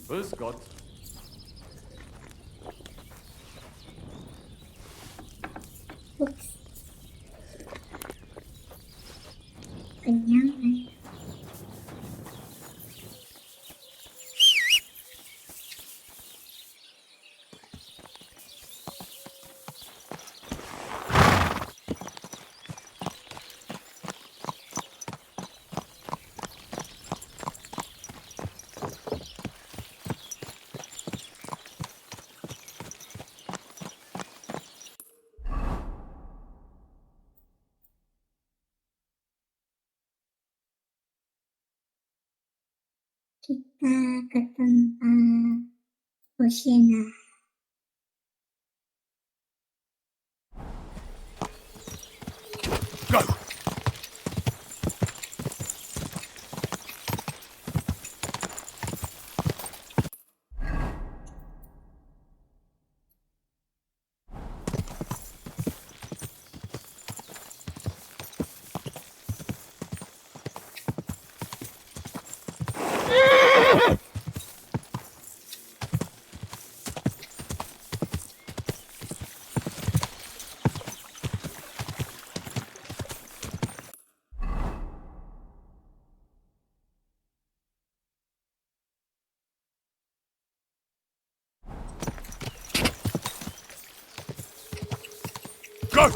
Grüß Gott. Ups. Kenyang kan? Kita ke tempat Bohemia. Go! Go!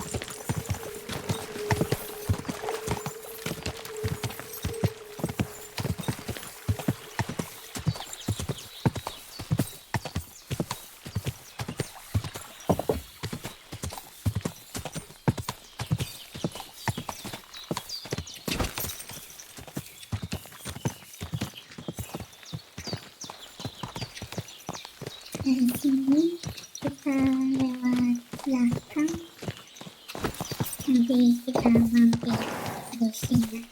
Dari sini kita lewat belakang, nanti kita mampir Bohemia.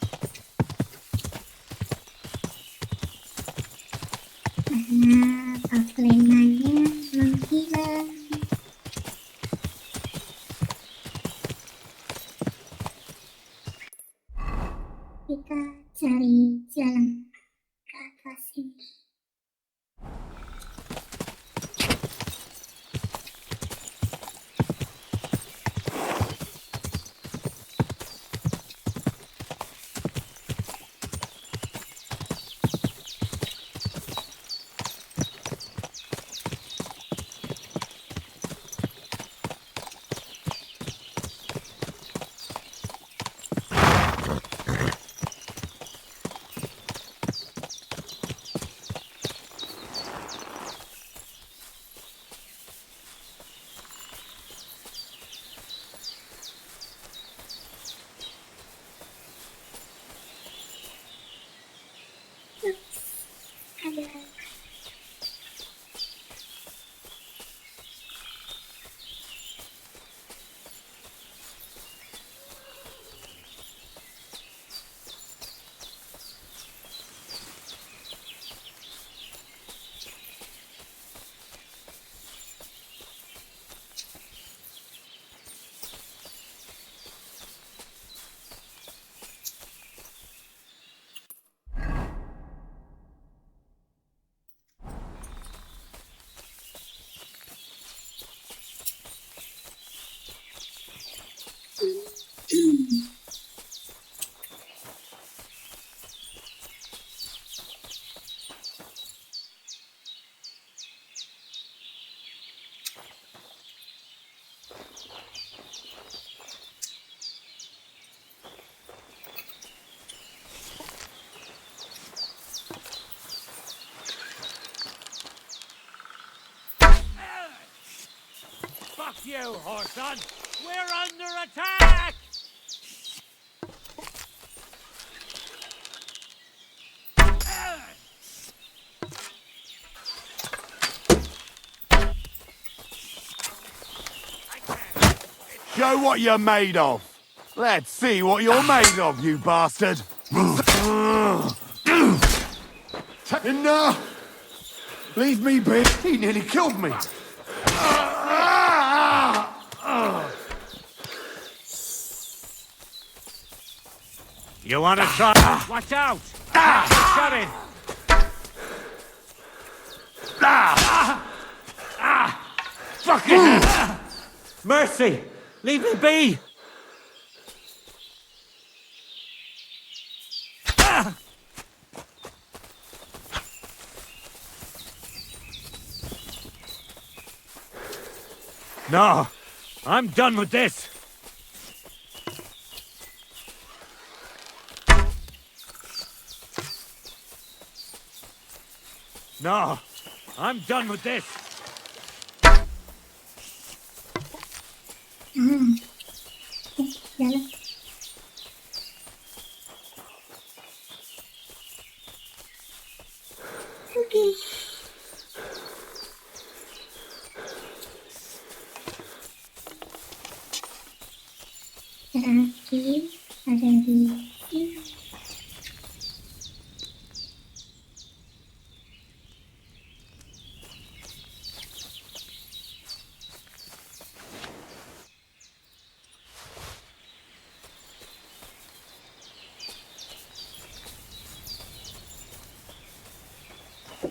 Karena offline-nya menghilang. Kita cari jalan ke atas ini. Ada Fuck you, Horson! We're under attack! Show what you're made of. Let's see what you're made of, you bastard. Enough! Leave me be. He nearly killed me. You wanna try? Watch out! Shut in! Mercy! Leave me be! Ah! No! I'm done with this! No! I'm done with this! Jalan. Oke. Terakhir ada di sini.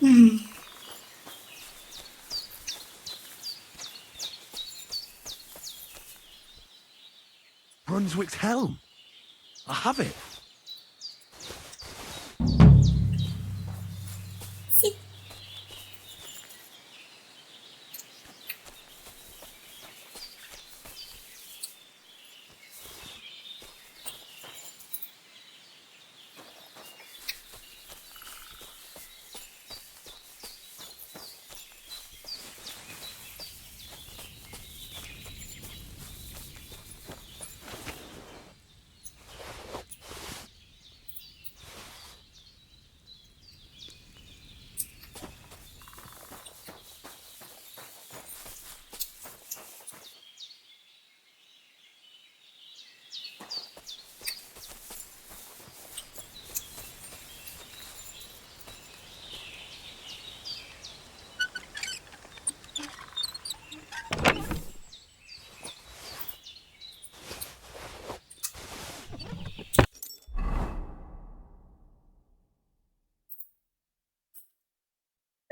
Nah, Brunswick's helm. I have it. sip.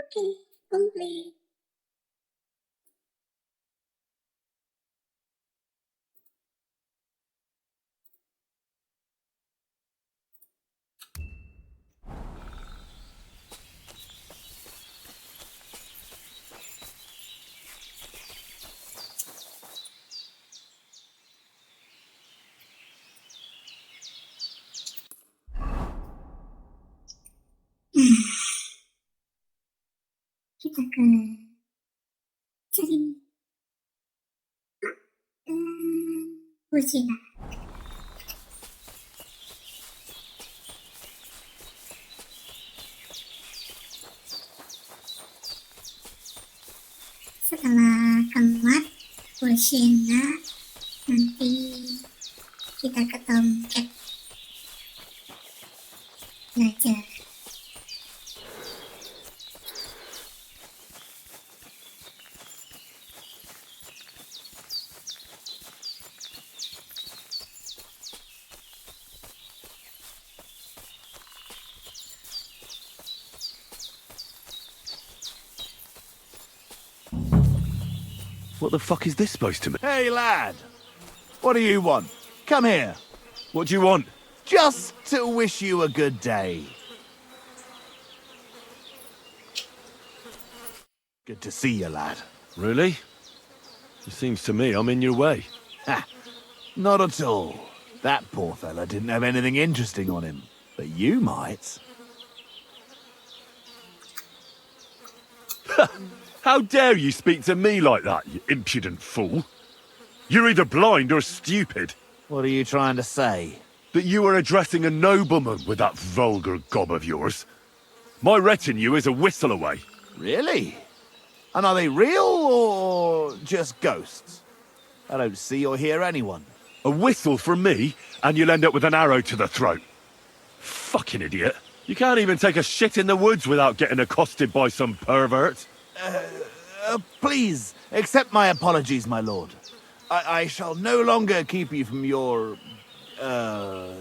Oke, complete. Kita ke cari Bujina. Setelah keluar Bujina, nanti kita ke Tomcat belajar. What the fuck is this supposed to mean? Hey, lad. What do you want? Come here. What do you want? Just to wish you a good day. Good to see you, lad. Really? It seems to me I'm in your way. Ha! Not at all. That poor fella didn't have anything interesting on him. But you might. How dare you speak to me like that, you impudent fool? You're either blind or stupid. What are you trying to say? That you are addressing a nobleman with that vulgar gob of yours. My retinue is a whistle away. Really? And are they real or just ghosts? I don't see or hear anyone. A whistle from me, and you'll end up with an arrow to the throat. Fucking idiot. You can't even take a shit in the woods without getting accosted by some pervert. Please, accept my apologies, my lord. I shall no longer keep you from your,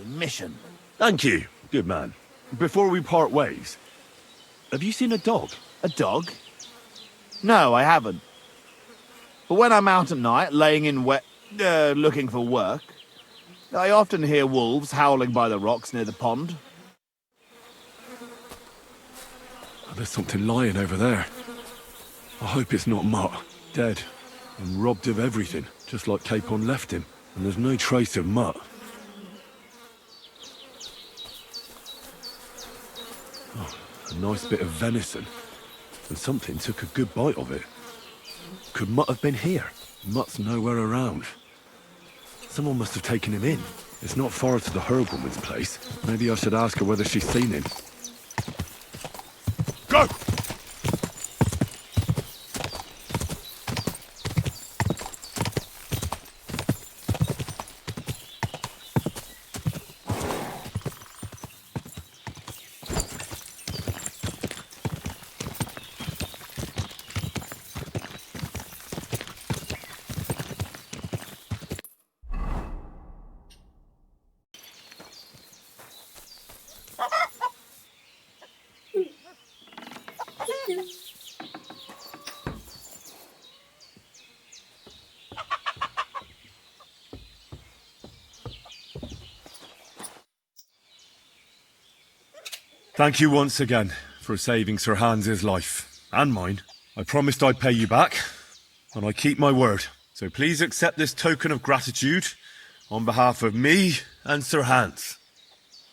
mission. Thank you, good man. Before we part ways, have you seen a dog? A dog? No, I haven't. But when I'm out at night, laying in looking for work, I often hear wolves howling by the rocks near the pond. There's something lying over there. I hope it's not Mutt, dead and robbed of everything, just like Capon left him. And there's no trace of Mutt. Oh, a nice bit of venison. And something took a good bite of it. Could Mutt have been here? Mutt's nowhere around. Someone must have taken him in. It's not far to the herb woman's place. Maybe I should ask her whether she's seen him. Go! Thank you once again for saving Sir Hans's life, and mine. I promised I'd pay you back, and I keep my word. So please accept this token of gratitude on behalf of me and Sir Hans.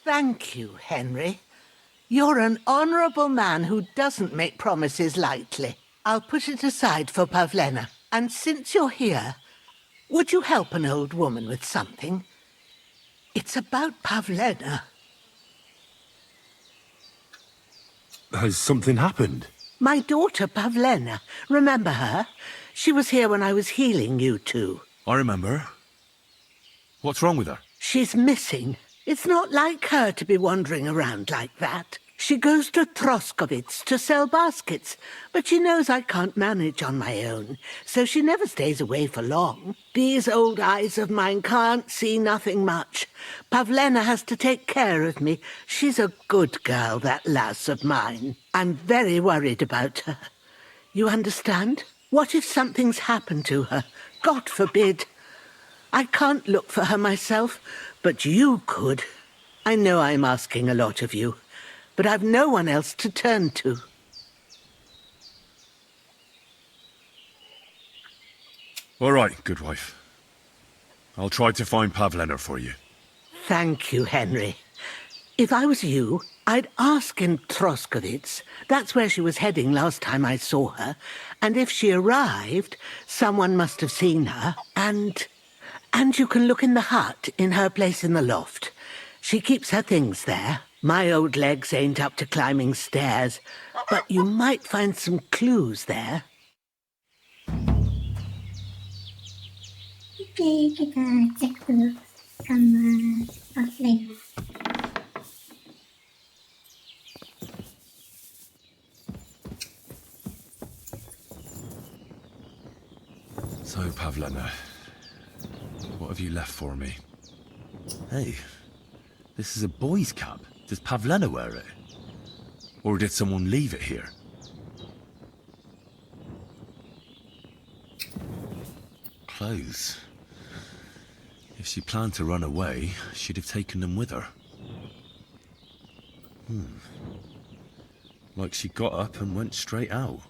Thank you, Henry. You're an honourable man who doesn't make promises lightly. I'll put it aside for Pavlena. And since you're here, would you help an old woman with something? It's about Pavlena. Has something happened? My daughter Pavlena. Remember her? She was here when I was healing you two. I remember. What's wrong with her? She's missing. It's not like her to be wandering around like that. She goes to Troskovitz to sell baskets, but she knows I can't manage on my own, so she never stays away for long. These old eyes of mine can't see nothing much. Pavlena has to take care of me. She's a good girl, that lass of mine. I'm very worried about her. You understand? What if something's happened to her? God forbid. I can't look for her myself, but you could. I know I'm asking a lot of you, but I've no one else to turn to. All right, good wife. I'll try to find Pavlena for you. Thank you, Henry. If I was you, I'd ask in Troskovitz. That's where she was heading last time I saw her. And if she arrived, someone must have seen her. And you can look in the hut in her place in the loft. She keeps her things there. My old legs ain't up to climbing stairs, but you might find some clues there. Oke, kita cek dulu kamar Pavlena. So, Pavlena, what have you left for me? Hey, this is a boy's cap. Does Pavlena wear it? Or did someone leave it here? Clothes. If she planned to run away, she'd have taken them with her. Like she got up and went straight out.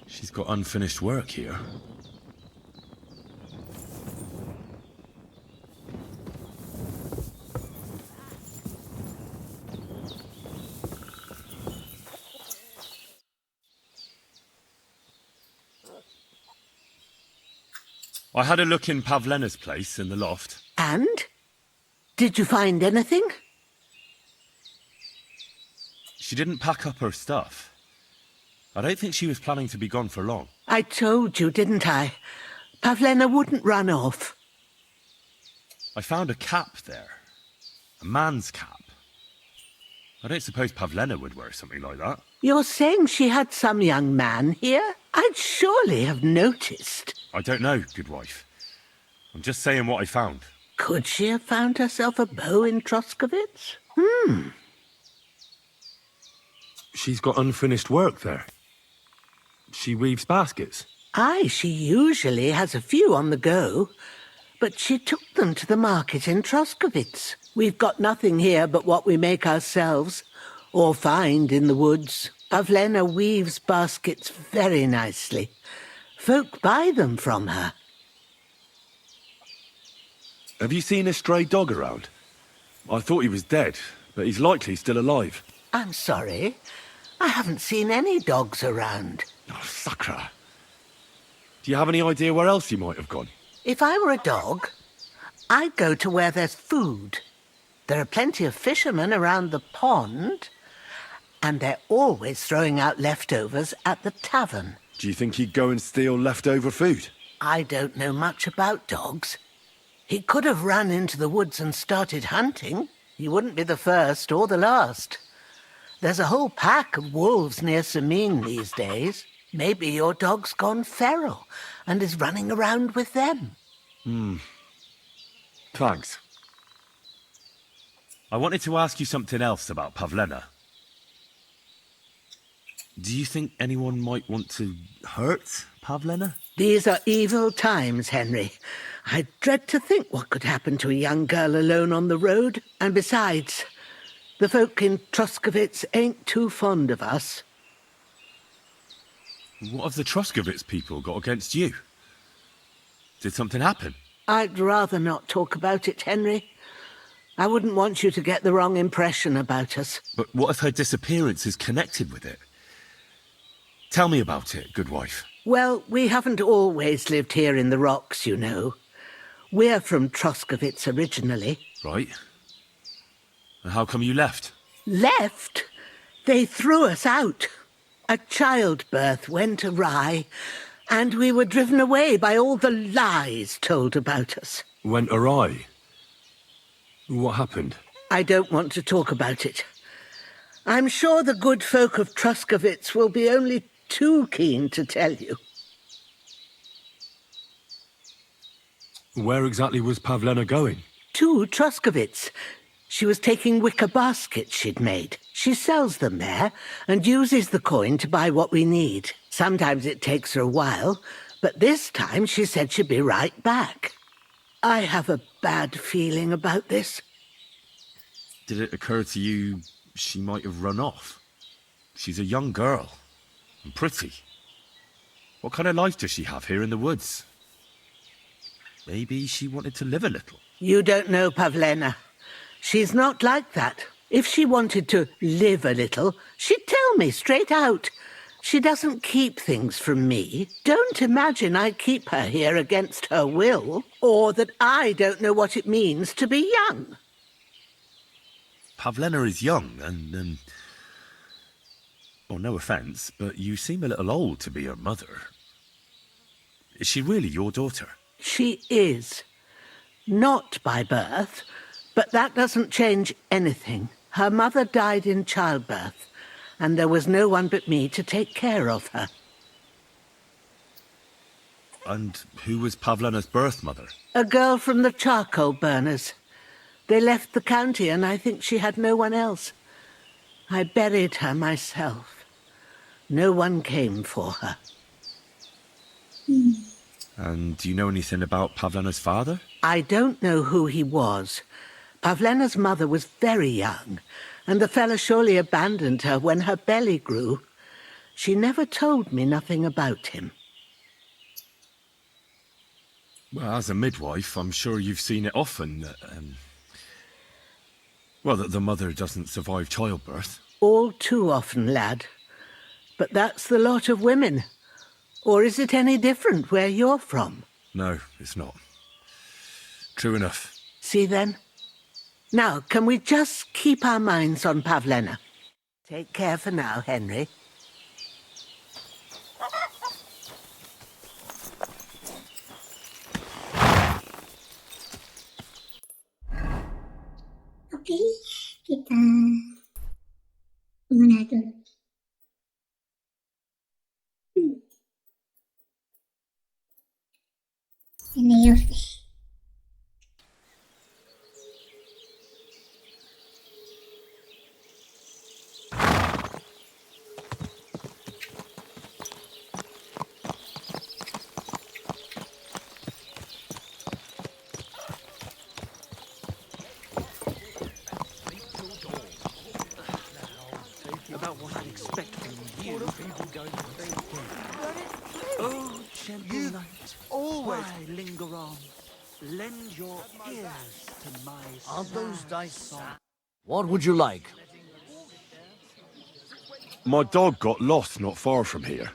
She's got unfinished work here. I had a look in Pavlena's place in the loft. And? Did you find anything? She didn't pack up her stuff. I don't think she was planning to be gone for long. I told you, didn't I? Pavlena wouldn't run off. I found a cap there. A man's cap. I don't suppose Pavlena would wear something like that. You're saying she had some young man here? I'd surely have noticed. I don't know, good wife. I'm just saying what I found. Could she have found herself a beau in Troskovitz? She's got unfinished work there. She weaves baskets. Aye, she usually has a few on the go, but she took them to the market in Troskovitz. We've got nothing here but what we make ourselves, or find in the woods. Pavlena weaves baskets very nicely. Folk buy them from her. Have you seen a stray dog around? I thought he was dead, but he's likely still alive. I'm sorry. I haven't seen any dogs around. Oh, Sakra. Do you have any idea where else he might have gone? If I were a dog, I'd go to where there's food. There are plenty of fishermen around the pond, and they're always throwing out leftovers at the tavern. Do you think he'd go and steal leftover food? I don't know much about dogs. He could have run into the woods and started hunting. He wouldn't be the first or the last. There's a whole pack of wolves near Samine these days. Maybe your dog's gone feral and is running around with them. Thanks. I wanted to ask you something else about Pavlena. Do you think anyone might want to hurt Pavlena? These are evil times, Henry. I dread to think what could happen to a young girl alone on the road. And besides, the folk in Troskovitz ain't too fond of us. What have the Troskovitz people got against you? Did something happen? I'd rather not talk about it, Henry. I wouldn't want you to get the wrong impression about us. But what if her disappearance is connected with it? Tell me about it, good wife. Well, we haven't always lived here in the rocks, you know. We're from Troskovitz originally. Right. And how come you left? Left? They threw us out. A childbirth went awry, and we were driven away by all the lies told about us. Went awry? What happened? I don't want to talk about it. I'm sure the good folk of Troskovitz will be only too keen to tell you. Where exactly was Pavlena going? To Troskovitz. She was taking wicker baskets she'd made. She sells them there and uses the coin to buy what we need. Sometimes it takes her a while, but this time she said she'd be right back. I have a bad feeling about this. Did it occur to you she might have run off? She's a young girl. And pretty. What kind of life does she have here in the woods? Maybe she wanted to live a little. You don't know Pavlena. She's not like that. If she wanted to live a little, she'd tell me straight out. She doesn't keep things from me. Don't imagine I keep her here against her will, or that I don't know what it means to be young. Pavlena is young and, well, no offence, but you seem a little old to be her mother. Is she really your daughter? She is. Not by birth, but that doesn't change anything. Her mother died in childbirth, and there was no one but me to take care of her. And who was Pavlena's birth mother? A girl from the charcoal burners. They left the county, and I think she had no one else. I buried her myself. No one came for her. And do you know anything about Pavlena's father? I don't know who he was. Pavlena's mother was very young, and the fella surely abandoned her when her belly grew. She never told me nothing about him. Well, as a midwife, I'm sure you've seen it often that, well, that the mother doesn't survive childbirth. All too often, lad. But that's the lot of women. Or is it any different where you're from? No, it's not. True enough. See then? Now, can we just keep our minds on Pavlena? Take care for now, Henry. Oke, kita mana dulu? Ini Yus. Oh, gentle knight, always- why linger on? Lend your ears to my Aren't those sad dice song. sad? What would you like? My dog got lost not far from here.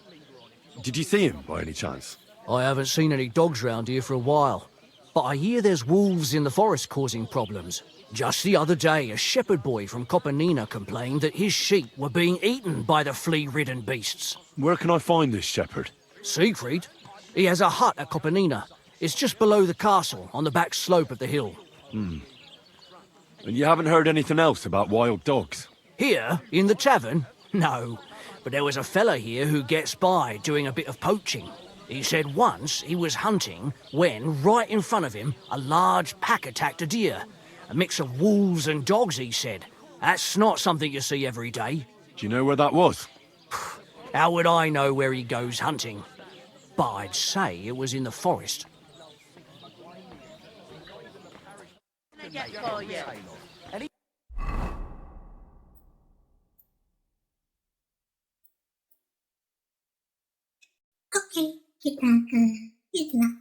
Did you see him by any chance? I haven't seen any dogs round here for a while, but I hear there's wolves in the forest causing problems. Just the other day, a shepherd boy from Kopanina complained that his sheep were being eaten by the flea-ridden beasts. Where can I find this shepherd? Siegfried? He has a hut at Kopanina. It's just below the castle, on the back slope of the hill. And you haven't heard anything else about wild dogs? Here, in the tavern? No. But there was a fella here who gets by doing a bit of poaching. He said once he was hunting when, right in front of him, a large pack attacked a deer. A mix of wolves and dogs, he said. That's not something you see every day. Do you know where that was? How would I know where he goes hunting? But I'd say it was in the forest. Oke, kita ke itulah.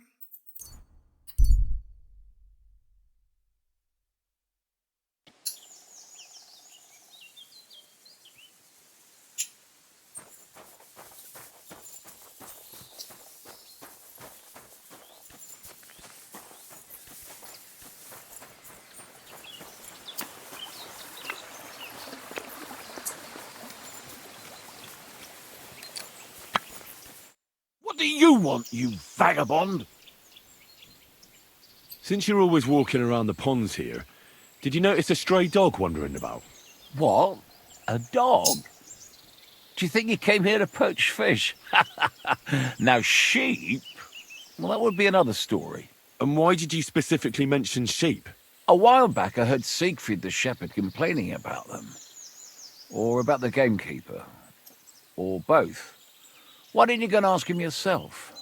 What do you want, you vagabond? Since you're always walking around the ponds here, did you notice a stray dog wandering about? What? A dog? Do you think he came here to poach fish? Now, sheep? Well, that would be another story. And why did you specifically mention sheep? A while back, I heard Siegfried the shepherd complaining about them. Or about the gamekeeper. Or both. Why didn't you go and ask him yourself?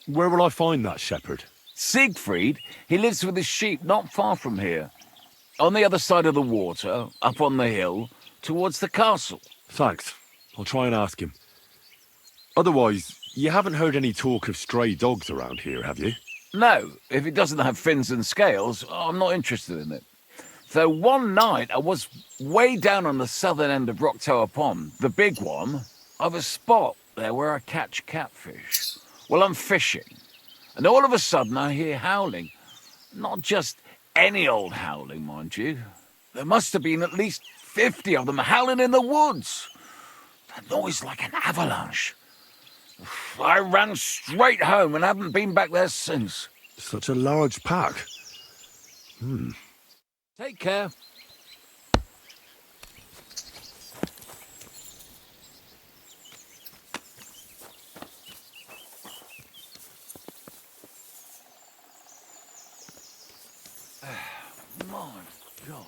Where will I find that shepherd? Siegfried, he lives with his sheep not far from here. On the other side of the water, up on the hill, towards the castle. Thanks. I'll try and ask him. Otherwise, you haven't heard any talk of stray dogs around here, have you? No, if it doesn't have fins and scales, I'm not interested in it. Though one night I was way down on the southern end of Rock Tower Pond, the big one, I've a spot there where I catch catfish. Well, I'm fishing, and all of a sudden I hear howling. Not just any old howling, mind you. There must have been at least 50 of them howling in the woods. A noise like an avalanche. I ran straight home and haven't been back there since. Such a large pack. Take care. My God.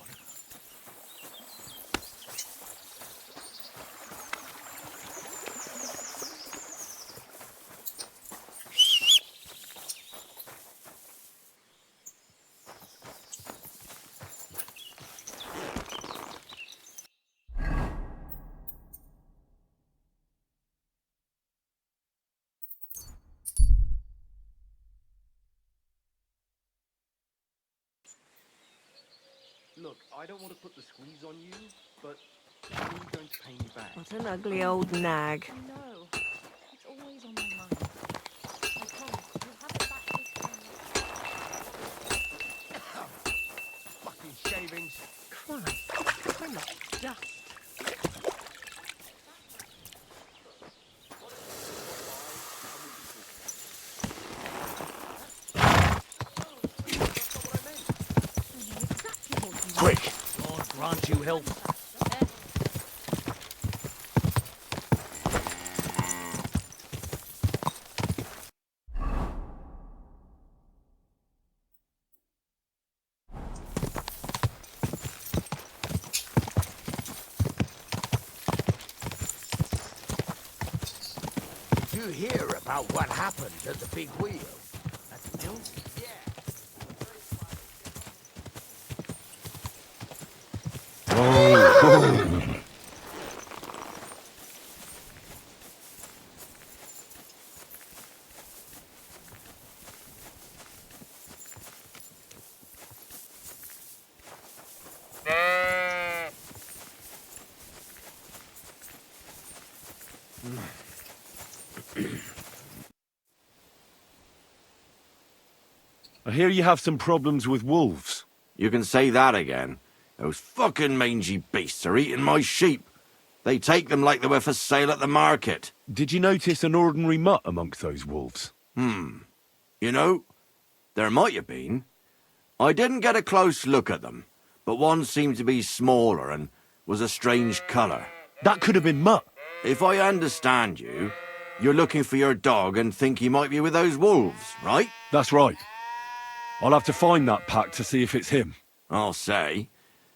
Look, I don't want to put the squeeze on you, but how are you going to pay me back? What an ugly old nag. No, it's always on my mind. I promise, you'll have it back this time. Fucking shavings. Christ, how much dust. Quick! God grant you health. Did you hear about what happened at the big wheel? At the mill? I hear you have some problems with wolves. You can say that again. Those fucking mangy beasts are eating my sheep. They take them like they were for sale at the market. Did you notice an ordinary mutt amongst those wolves? You know, there might have been. I didn't get a close look at them, but one seemed to be smaller and was a strange colour. That could have been Mutt. If I understand you, you're looking for your dog and think he might be with those wolves, right? That's right. I'll have to find that pack to see if it's him. I'll say,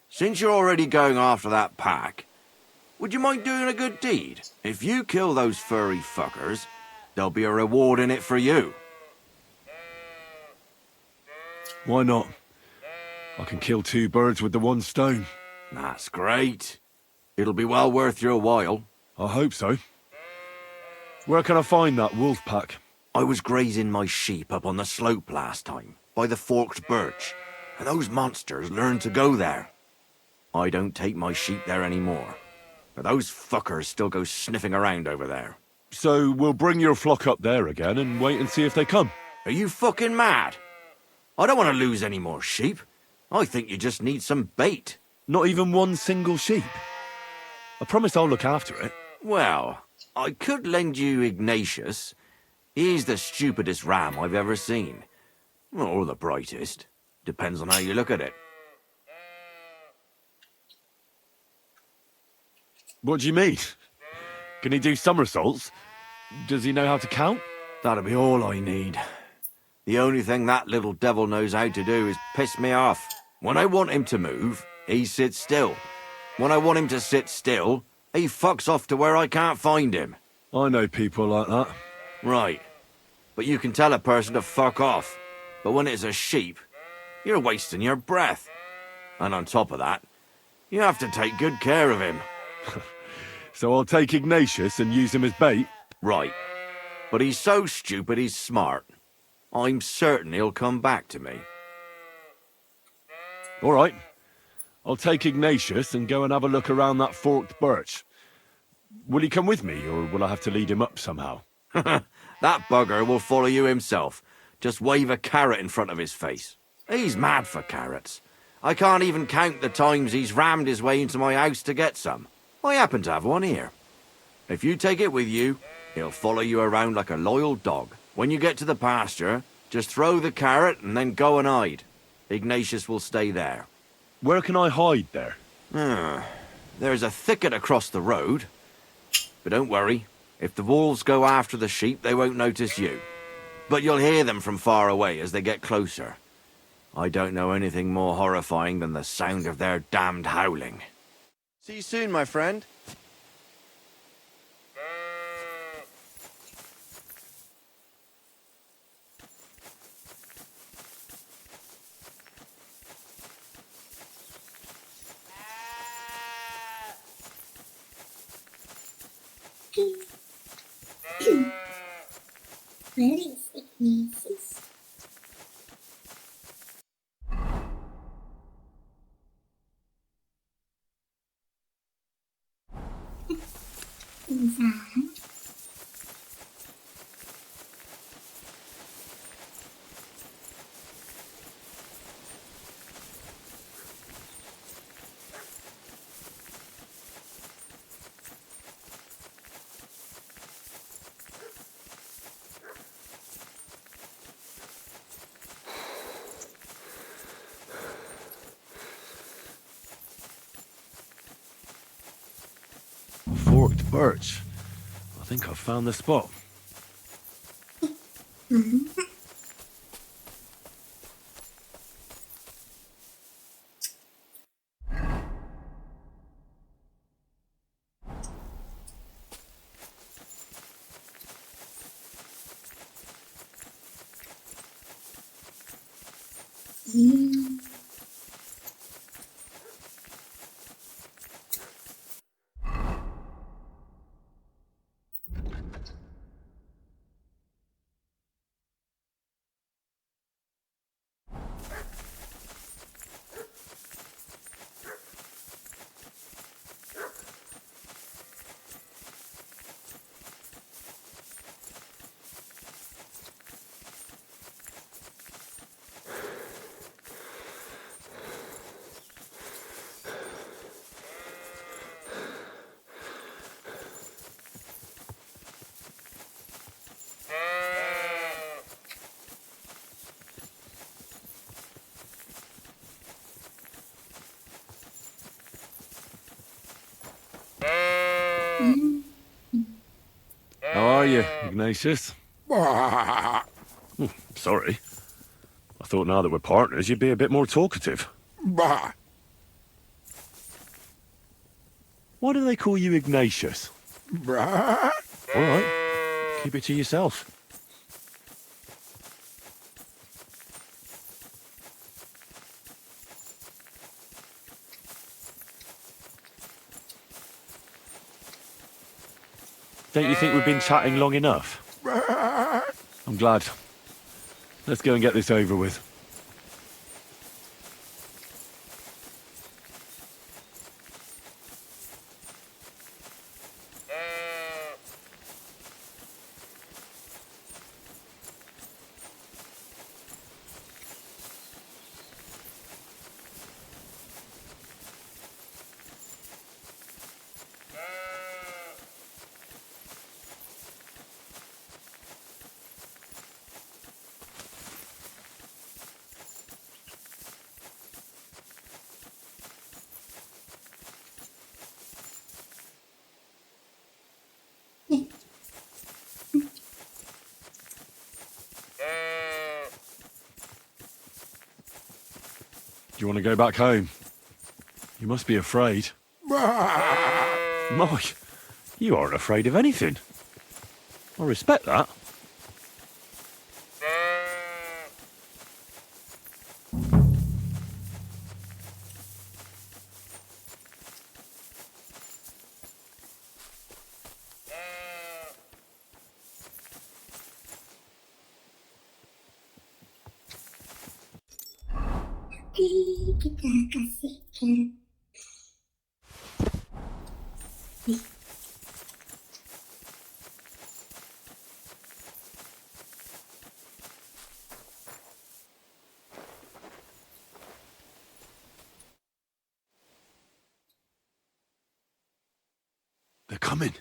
since you're already going after that pack, would you mind doing a good deed? If you kill those furry fuckers, there'll be a reward in it for you. Why not? I can kill 2 birds with the 1 stone. That's great. It'll be well worth your while. I hope so. Where can I find that wolf pack? I was grazing my sheep up on the slope last time, by the forked birch, and those monsters learned to go there. I don't take my sheep there anymore, but those fuckers still go sniffing around over there. So we'll bring your flock up there again and wait and see if they come. Are you fucking mad? I don't want to lose any more sheep. I think you just need some bait. Not even 1 single sheep? I promise I'll look after it. Well, I could lend you Ignatius. He's the stupidest ram I've ever seen. Or the brightest. Depends on how you look at it. What do you mean? Can he do somersaults? Does he know how to count? That'll be all I need. The only thing that little devil knows how to do is piss me off. When I want him to move, he sits still. When I want him to sit still, he fucks off to where I can't find him. I know people like that. Right. But you can tell a person to fuck off. But when it's a sheep, you're wasting your breath. And on top of that, you have to take good care of him. So I'll take Ignatius and use him as bait? Right. But he's so stupid he's smart. I'm certain he'll come back to me. All right. I'll take Ignatius and go and have a look around that forked birch. Will he come with me, or will I have to lead him up somehow? That bugger will follow you himself. Just wave a carrot in front of his face. He's mad for carrots. I can't even count the times he's rammed his way into my house to get some. I happen to have one here. If you take it with you, he'll follow you around like a loyal dog. When you get to the pasture, just throw the carrot and then go and hide. Ignatius will stay there. Where can I hide there? There's a thicket across the road. But don't worry, if the wolves go after the sheep, they won't notice you. But you'll hear them from far away as they get closer. I don't know anything more horrifying than the sound of their damned howling. See you soon, my friend. Where is Ignatius? Inside. Forked birch. I think I've found the spot. Ignatius. Sorry. I thought now that we're partners, you'd be a bit more talkative. Why do they call you Ignatius? All right. Keep it to yourself. Don't you think we've been chatting long enough? I'm glad. Let's go and get this over with. Do you want to go back home? You must be afraid. Mike, you aren't afraid of anything. I respect that. Kita kasih carrot. They're coming.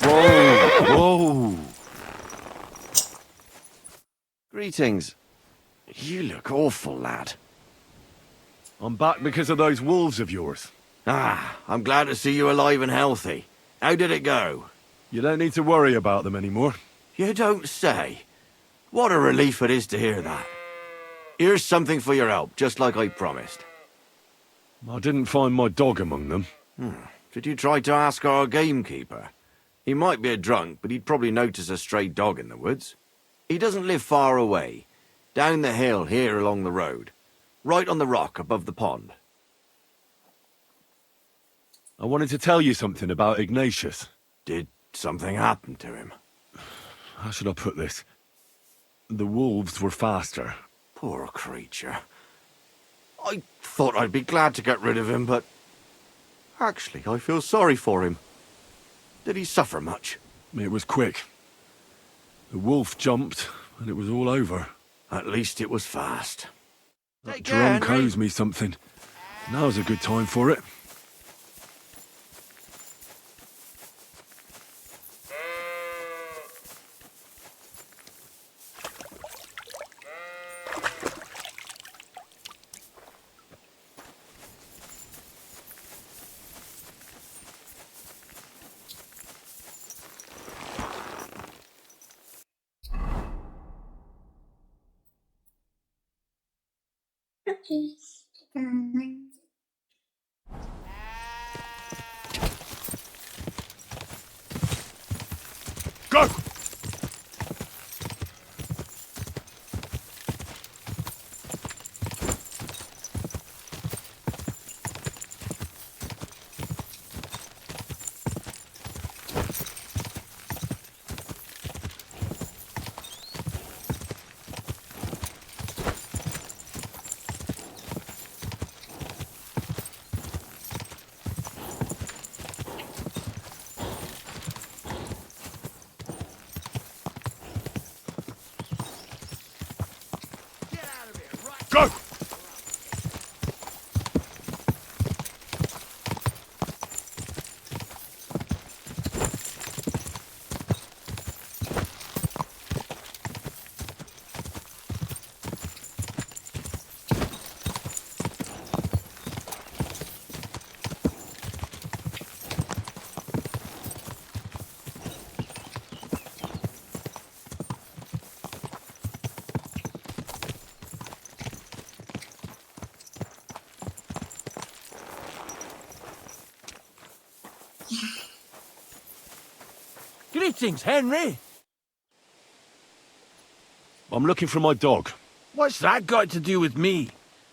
Whoa! Greetings. You look awful, lad. I'm back because of those wolves of yours. Ah, I'm glad to see you alive and healthy. How did it go? You don't need to worry about them anymore. You don't say. What a relief it is to hear that. Here's something for your help, just like I promised. I didn't find my dog among them. Did you try to ask our gamekeeper? He might be a drunk, but he'd probably notice a stray dog in the woods. He doesn't live far away. Down the hill here along the road. Right on the rock above the pond. I wanted to tell you something about Ignatius. Did something happen to him? How should I put this? The wolves were faster. Poor creature. I thought I'd be glad to get rid of him, but... Actually, I feel sorry for him. Did he suffer much? It was quick. The wolf jumped, and it was all over. At least it was fast. That drunk owes me something. Now's a good time for it. Okay, kita lanjut. Go! Go! Greetings, Henry. I'm looking for my dog. What's that got to do with me?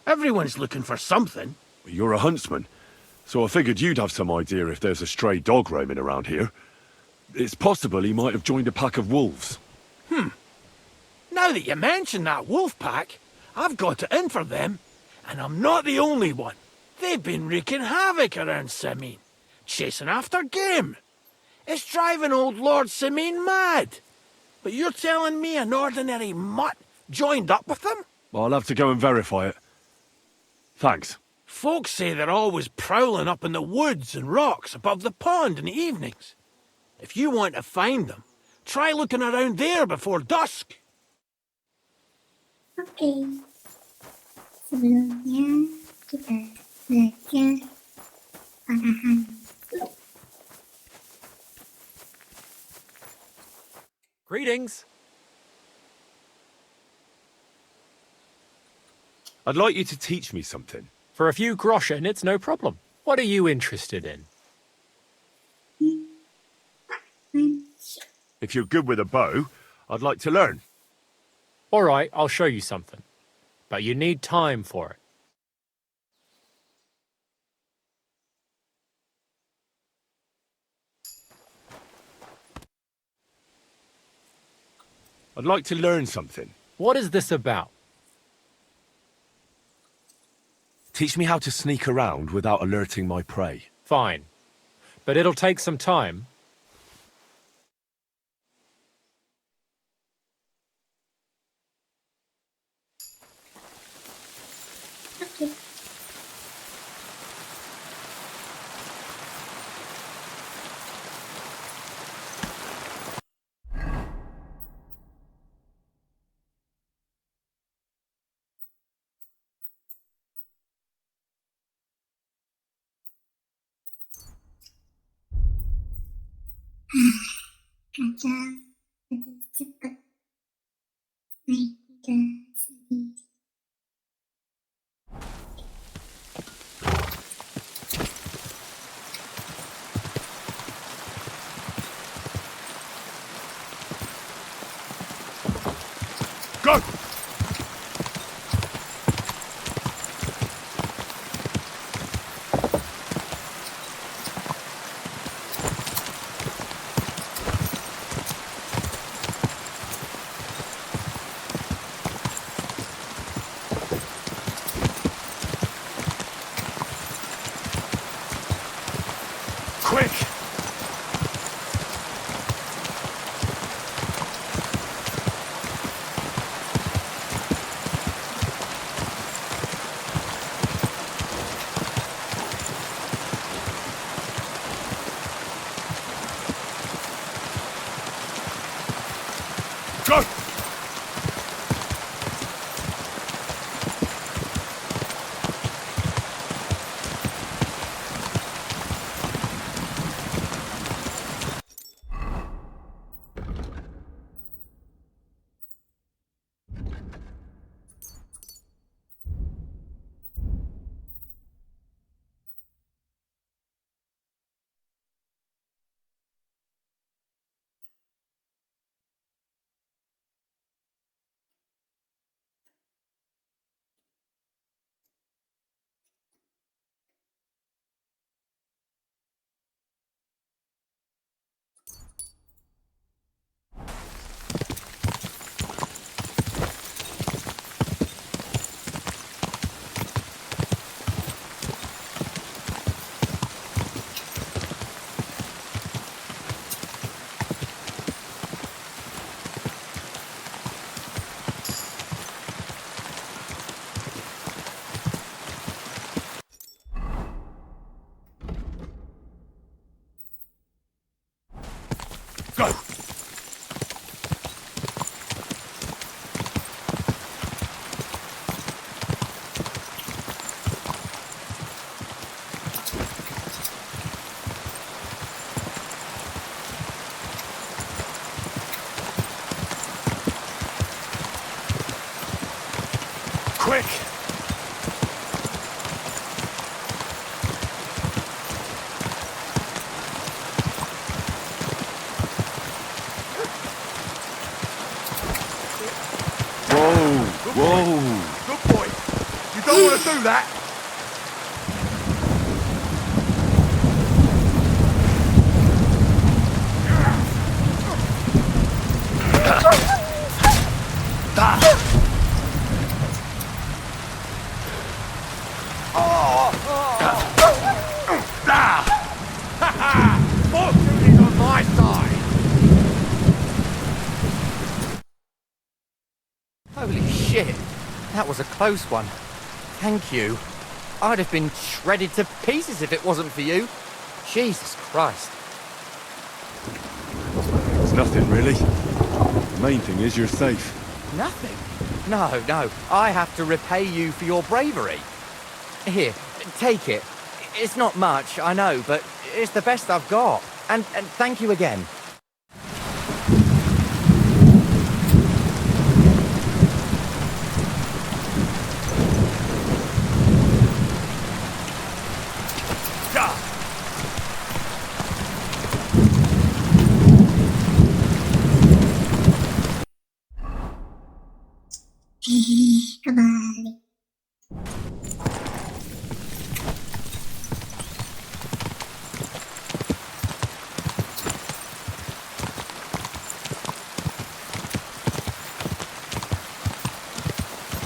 Everyone's looking for something. You're a huntsman, so I figured you'd have some idea if there's a stray dog roaming around here. It's possible he might have joined a pack of wolves. Now that you mention that wolf pack, I've got it in for them. And I'm not the only one. They've been wreaking havoc around Simene, chasing after game. It's driving old Lord Simene mad. But you're telling me an ordinary mutt joined up with them? I'll have to go and verify it. Thanks. Folks say they're always prowling up in the woods and rocks above the pond in the evenings. If you want to find them, try looking around there before dusk. Oke, sebelumnya kita belajar panahan. Greetings. I'd like you to teach me something. For a few groschen, it's no problem. What are you interested in? If you're good with a bow, I'd like to learn. All right, I'll show you something. But you need time for it. I'd like to learn something. What is this about? Teach me how to sneak around without alerting my prey. Fine. But it'll take some time. Oke. Kaca lebih cepat naik ke sini. Go! Quick! Go! Go! Quick! Whoa! Good boy. You don't want to do that. Fortune is on my side. Holy shit. That was a close one. Thank you. I'd have been shredded to pieces if it wasn't for you. Jesus Christ. It's nothing, really. The main thing is you're safe. Nothing? No. I have to repay you for your bravery. Here, take it. It's not much, I know, but it's the best I've got. And thank you again. Kembali.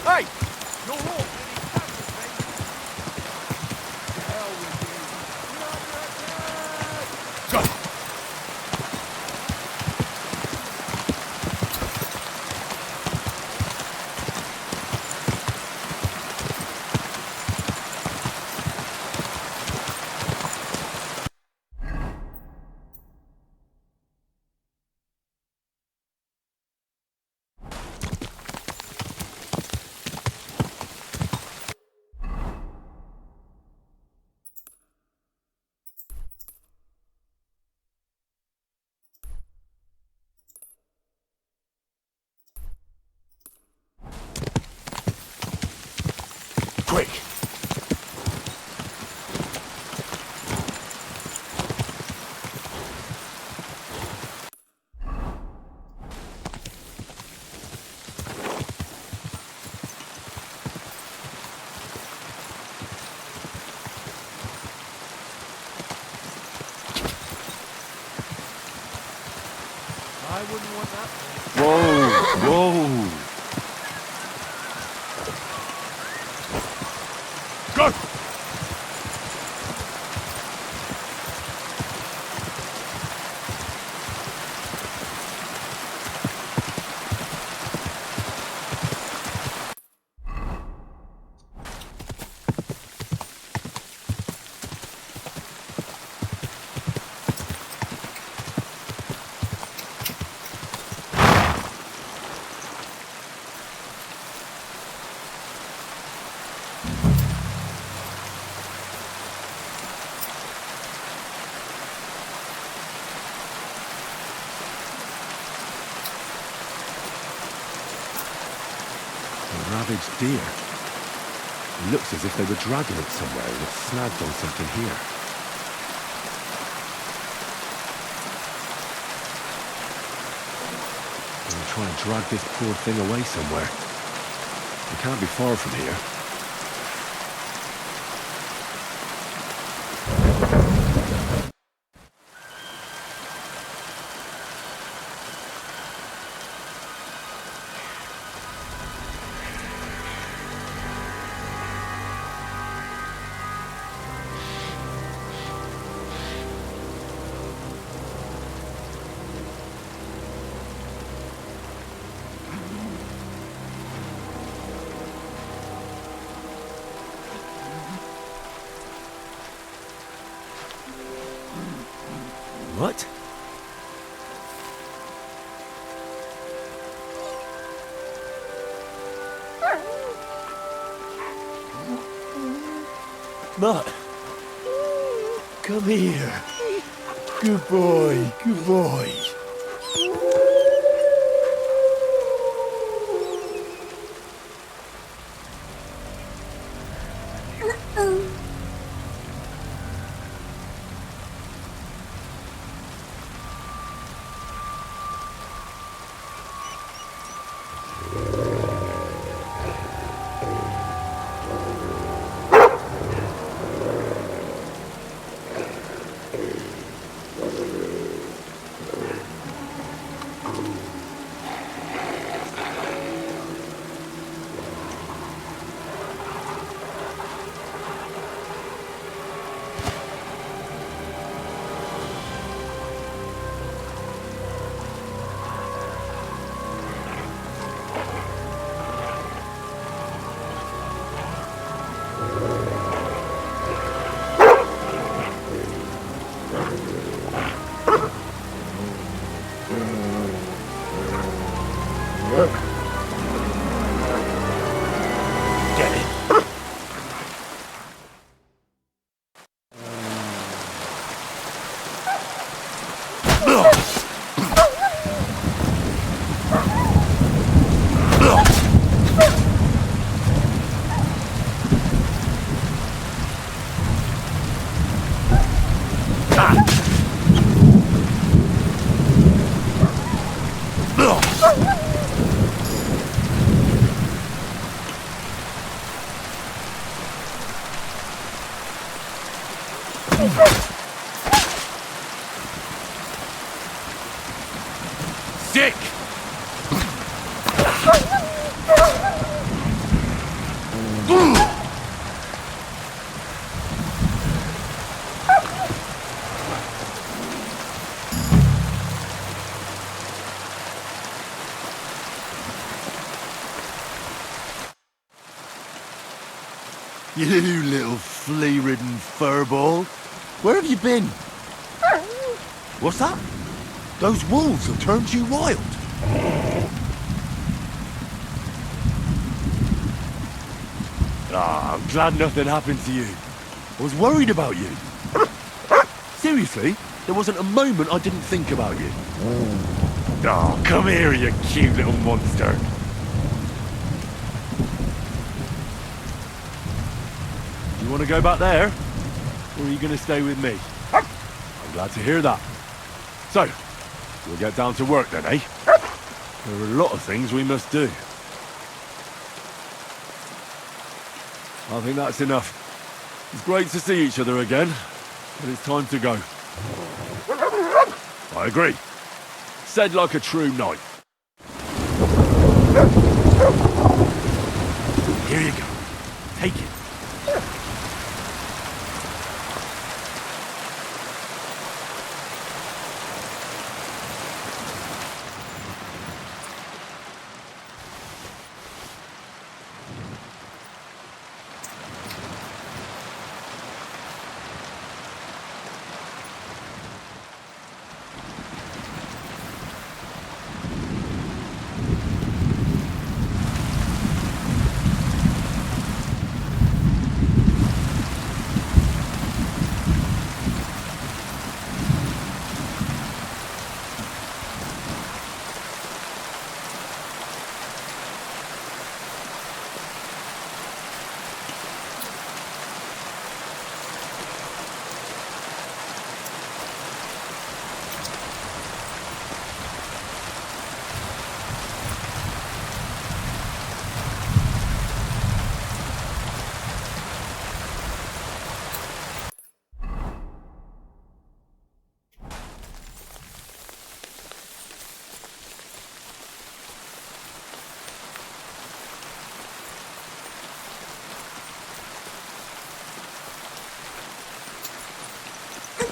Hey! You're all getting captured, mate. To hell with you. Go! Quick! I wouldn't want that. Whoa! Go! Ravaged deer. It looks as if they were dragging it somewhere and it snagged on something here. I'll try and drag this poor thing away somewhere. It can't be far from here. What? Mutt, come here. Good boy, good boy. Dick! You little flea-ridden furball. Where have you been? What's that? Those wolves have turned you wild. Ah, I'm glad nothing happened to you. I was worried about you. Seriously, there wasn't a moment I didn't think about you. Oh, come here, you cute little monster. You want to go back there? Or are you going to stay with me? I'm glad to hear that. So, we'll get down to work then, eh? There are a lot of things we must do. I think that's enough. It's great to see each other again, but it's time to go. I agree. Said like a true knight. Here you go. Take it.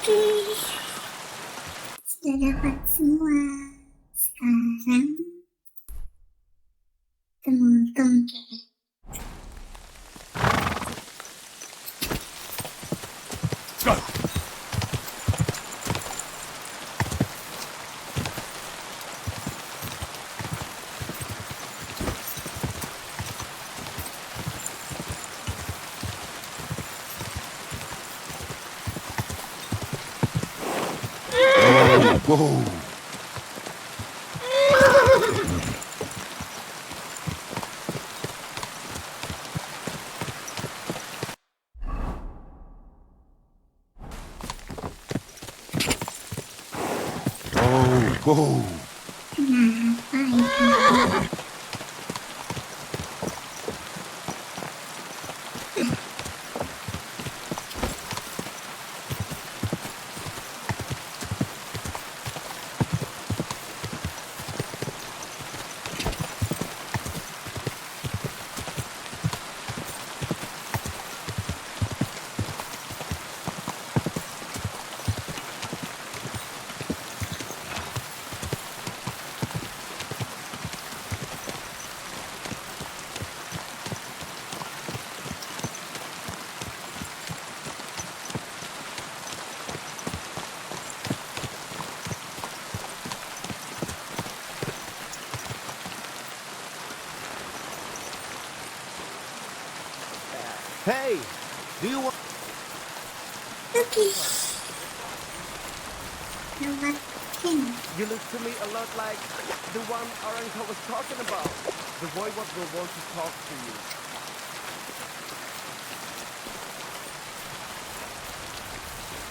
Oke, sudah dapat semua. Sekarang temu Tomcat. Go! Whoa. Whoa. Hey, do you want... Okay. Now what thing? You look to me a lot like the one our uncle was talking about. The boy what will want to talk to you.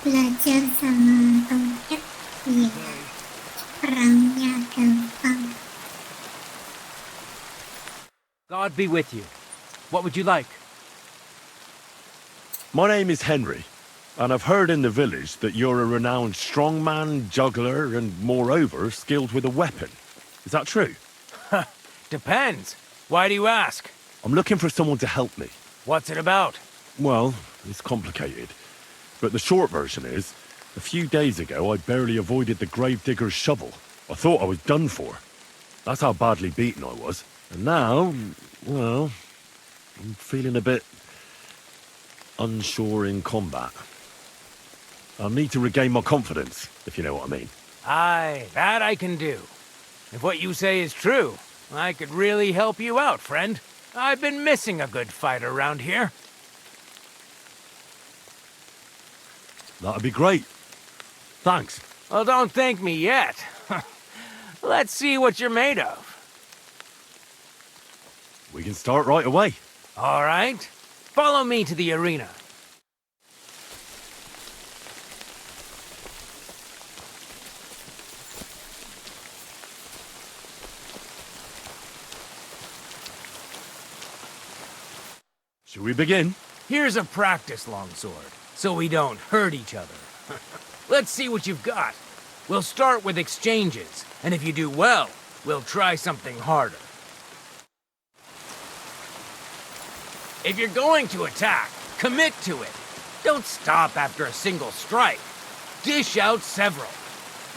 Belajar sama Tomcat biar perangnya gampang. God be with you. What would you like? My name is Henry, and I've heard in the village that you're a renowned strongman, juggler, and moreover, skilled with a weapon. Is that true? Depends. Why do you ask? I'm looking for someone to help me. What's it about? Well, it's complicated. But the short version is, a few days ago I barely avoided the gravedigger's shovel. I thought I was done for. That's how badly beaten I was. And now, well, I'm feeling a bit unsure in combat. I'll need to regain my confidence, if you know what I mean. Aye, that I can do. If what you say is true, I could really help you out, friend. I've been missing a good fight around here. That'd be great. Thanks. Well, don't thank me yet. Let's see what you're made of. We can start right away. All right. Follow me to the arena. Should we begin? Here's a practice longsword, so we don't hurt each other. Let's see what you've got. We'll start with exchanges, and if you do well, we'll try something harder. If you're going to attack, commit to it. Don't stop after a single strike. Dish out several.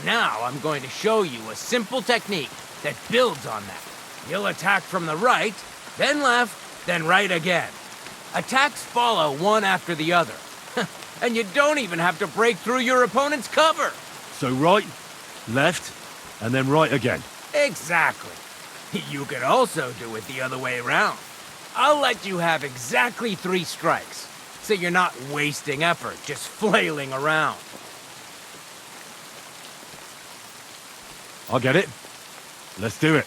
Now I'm going to show you a simple technique that builds on that. You'll attack from the right, then left, then right again. Attacks follow one after the other. And you don't even have to break through your opponent's cover. So right, left, and then right again. Exactly. You could also do it the other way around. I'll let you have exactly 3 strikes, so you're not wasting effort just flailing around. I'll get it. Let's do it.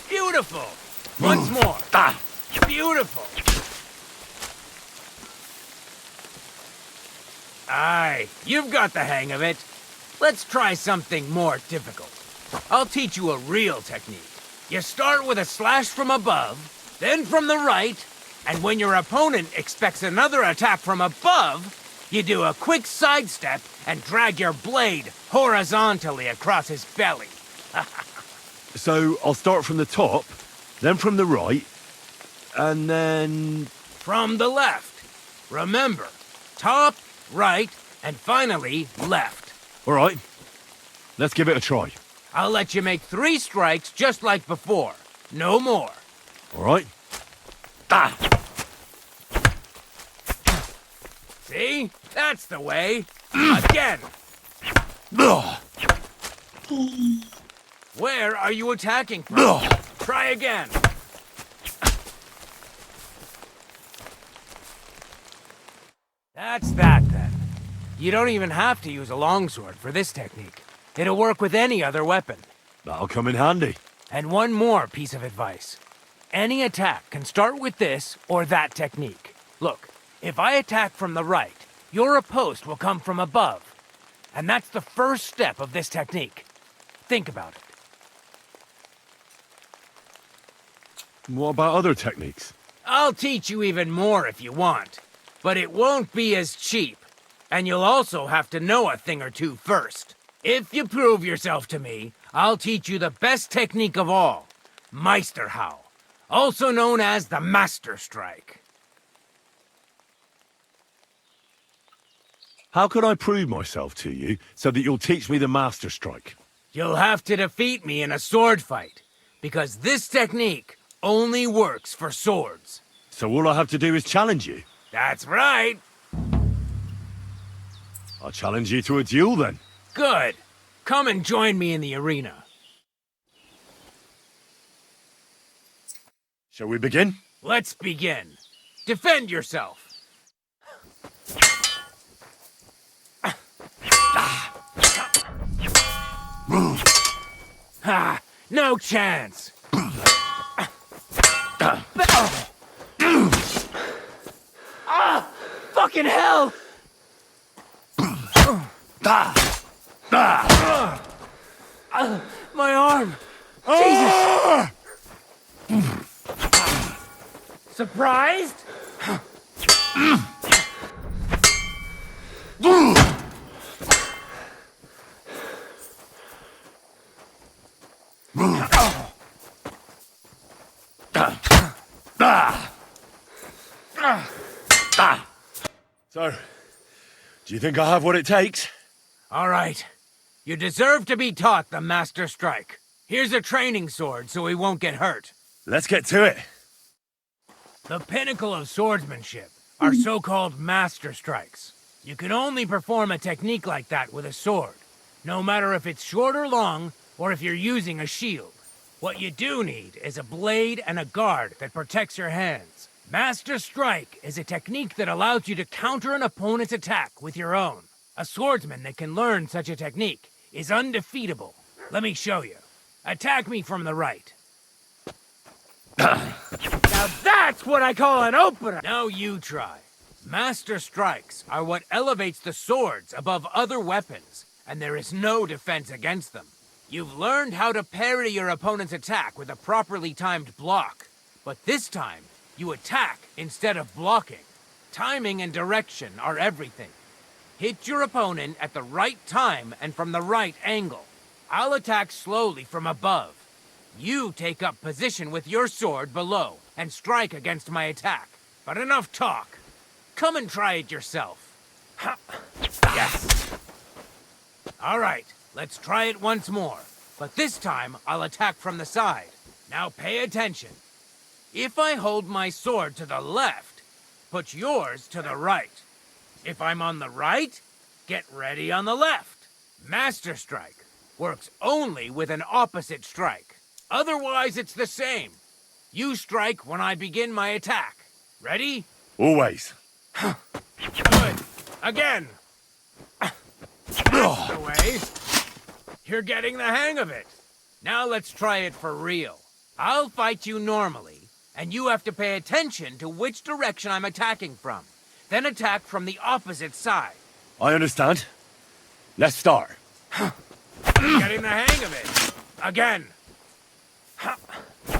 Beautiful! Once more. Beautiful! Aye, you've got the hang of it. Let's try something more difficult. I'll teach you a real technique. You start with a slash from above, then from the right, and when your opponent expects another attack from above, you do a quick sidestep and drag your blade horizontally across his belly. So I'll start from the top, then from the right, and then... From the left. Remember, top, right, and finally left. All right, let's give it a try. I'll let you make 3 strikes just like before. No more. All right. See? That's the way. Again. Where are you attacking from? Try again. That's that, then. You don't even have to use a longsword for this technique. It'll work with any other weapon. That'll come in handy. And one more piece of advice. Any attack can start with this or that technique. Look, if I attack from the right, your riposte will come from above. And that's the first step of this technique. Think about it. What about other techniques? I'll teach you even more if you want. But it won't be as cheap. And you'll also have to know a thing or two first. If you prove yourself to me, I'll teach you the best technique of all. Meisterhau. Also known as the Master Strike. How can I prove myself to you so that you'll teach me the Master Strike? You'll have to defeat me in a sword fight, because this technique only works for swords. So all I have to do is challenge you? That's right. I'll challenge you to a duel then. Good. Come and join me in the arena. Shall we begin? Let's begin. Defend yourself. Ha! No chance! Ah! Fucking hell! My arm! Jesus! Surprised? So, do you think I have what it takes? All right. You deserve to be taught the Master Strike. Here's a training sword so he won't get hurt. Let's get to it. The pinnacle of swordsmanship are so-called Master Strikes. You can only perform a technique like that with a sword, no matter if it's short or long, or if you're using a shield. What you do need is a blade and a guard that protects your hands. Master Strike is a technique that allows you to counter an opponent's attack with your own. A swordsman that can learn such a technique is undefeatable. Let me show you. Attack me from the right. Now that's what I call an opener! Now you try. Master Strikes are what elevates the swords above other weapons, and there is no defense against them. You've learned how to parry your opponent's attack with a properly timed block, but this time, you attack instead of blocking. Timing and direction are everything. Hit your opponent at the right time and from the right angle. I'll attack slowly from above. You take up position with your sword below and strike against my attack. But enough talk. Come and try it yourself. Ha. Yes. All right, let's try it once more. But this time, I'll attack from the side. Now pay attention. If I hold my sword to the left, put yours to the right. If I'm on the right, get ready on the left. Master Strike works only with an opposite strike. Otherwise, it's the same. You strike when I begin my attack. Ready? Always. Good. Again. That's the way. You're getting the hang of it. Now let's try it for real. I'll fight you normally, and you have to pay attention to which direction I'm attacking from. Then attack from the opposite side. I understand. Let's start. You're getting the hang of it. Again.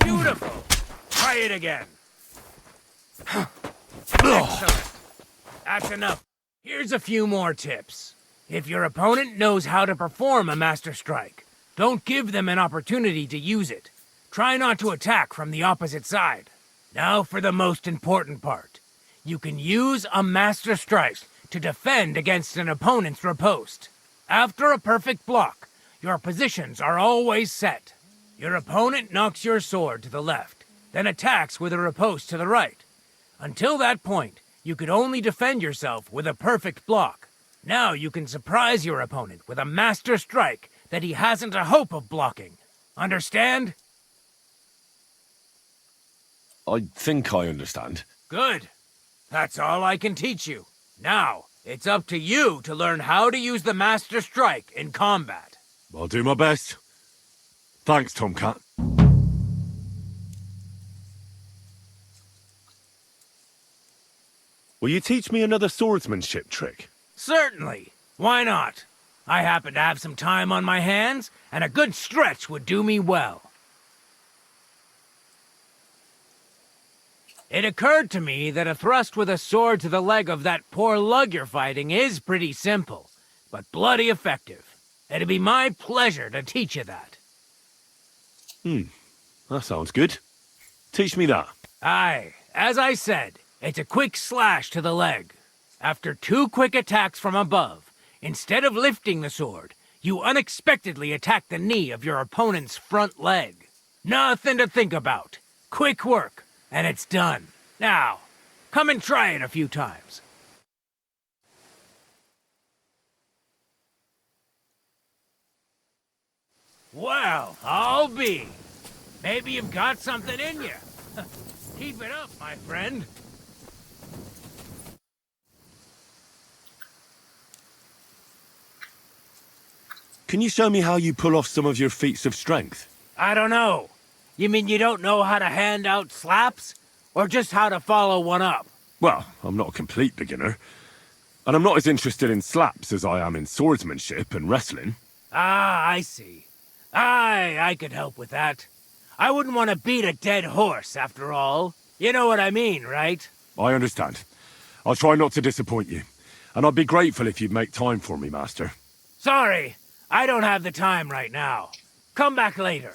Beautiful. Try it again. Excellent. That's enough. Here's a few more tips. If your opponent knows how to perform a Master Strike, don't give them an opportunity to use it. Try not to attack from the opposite side. Now for the most important part. You can use a Master Strike to defend against an opponent's riposte. After a perfect block, your positions are always set. Your opponent knocks your sword to the left, then attacks with a riposte to the right. Until that point, you could only defend yourself with a perfect block. Now you can surprise your opponent with a Master Strike that he hasn't a hope of blocking. Understand? I think I understand. Good. That's all I can teach you. Now, it's up to you to learn how to use the Master Strike in combat. I'll do my best. Thanks, Tomcat. Will you teach me another swordsmanship trick? Certainly. Why not? I happen to have some time on my hands, and a good stretch would do me well. It occurred to me that a thrust with a sword to the leg of that poor lug you're fighting is pretty simple, but bloody effective. It'd be my pleasure to teach you that. That sounds good. Teach me that. Aye, as I said, it's a quick slash to the leg. After 2 quick attacks from above, instead of lifting the sword, you unexpectedly attack the knee of your opponent's front leg. Nothing to think about. Quick work, and it's done. Now, come and try it a few times. Well, I'll be. Maybe you've got something in you. Keep it up, my friend. Can you show me how you pull off some of your feats of strength? I don't know. You mean you don't know how to hand out slaps? Or just how to follow one up? Well, I'm not a complete beginner. And I'm not as interested in slaps as I am in swordsmanship and wrestling. Ah, I see. Aye, I could help with that. I wouldn't want to beat a dead horse, after all. You know what I mean, right? I understand. I'll try not to disappoint you. And I'd be grateful if you'd make time for me, Master. Sorry, I don't have the time right now. Come back later.